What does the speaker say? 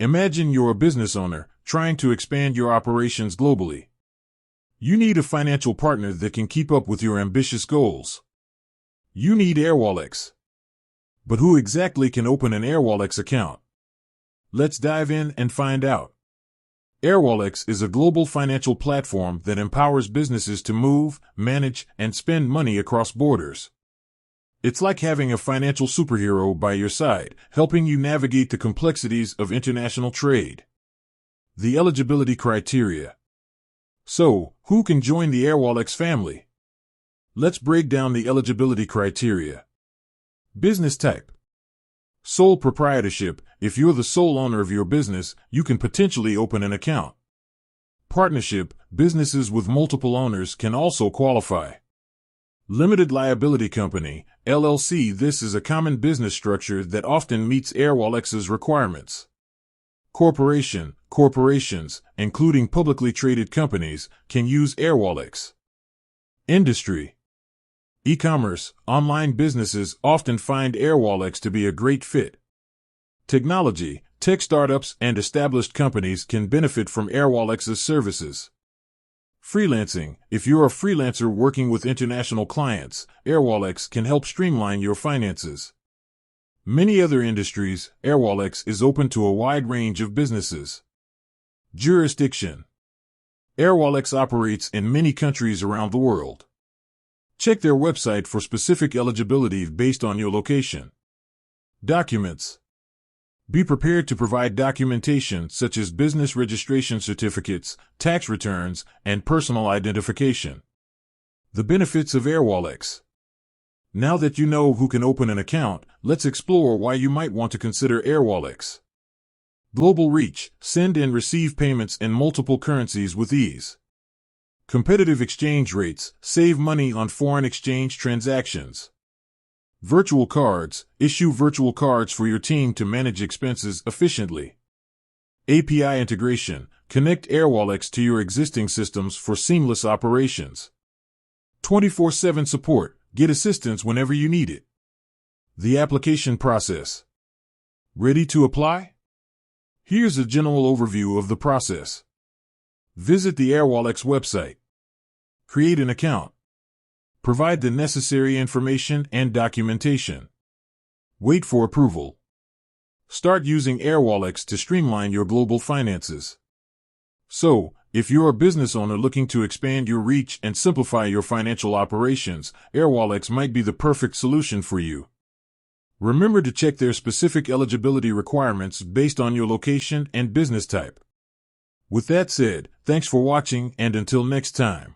Imagine you're a business owner trying to expand your operations globally. You need a financial partner that can keep up with your ambitious goals. You need Airwallex. But who exactly can open an Airwallex account? Let's dive in and find out. Airwallex is a global financial platform that empowers businesses to move, manage, and spend money across borders. It's like having a financial superhero by your side, helping you navigate the complexities of international trade. The eligibility criteria. So, who can join the Airwallex family? Let's break down the eligibility criteria. Business type. Sole proprietorship. If you're the sole owner of your business, you can potentially open an account. Partnership. Businesses with multiple owners can also qualify. Limited liability company, LLC. This is a common business structure that often meets Airwallex's requirements. Corporation. Corporations, including publicly traded companies, can use Airwallex. Industry. E-commerce. Online businesses often find Airwallex to be a great fit. Technology. Tech startups and established companies can benefit from Airwallex's services. Freelancing. If you're a freelancer working with international clients, Airwallex can help streamline your finances. Many other industries, Airwallex is open to a wide range of businesses. Jurisdiction. Airwallex operates in many countries around the world. Check their website for specific eligibility based on your location. Documents. Be prepared to provide documentation such as business registration certificates, tax returns, and personal identification. The benefits of Airwallex. Now that you know who can open an account, let's explore why you might want to consider Airwallex. Global reach. Send and receive payments in multiple currencies with ease. Competitive exchange rates. Save money on foreign exchange transactions. Virtual cards. Issue virtual cards for your team to manage expenses efficiently. API integration. Connect Airwallex to your existing systems for seamless operations. 24/7 support. Get assistance whenever you need it. The application process. Ready to apply? Here's a general overview of the process. Visit the Airwallex website. Create an account. Provide the necessary information and documentation. Wait for approval. Start using Airwallex to streamline your global finances. So, if you're a business owner looking to expand your reach and simplify your financial operations, Airwallex might be the perfect solution for you. Remember to check their specific eligibility requirements based on your location and business type. With that said, thanks for watching, and until next time.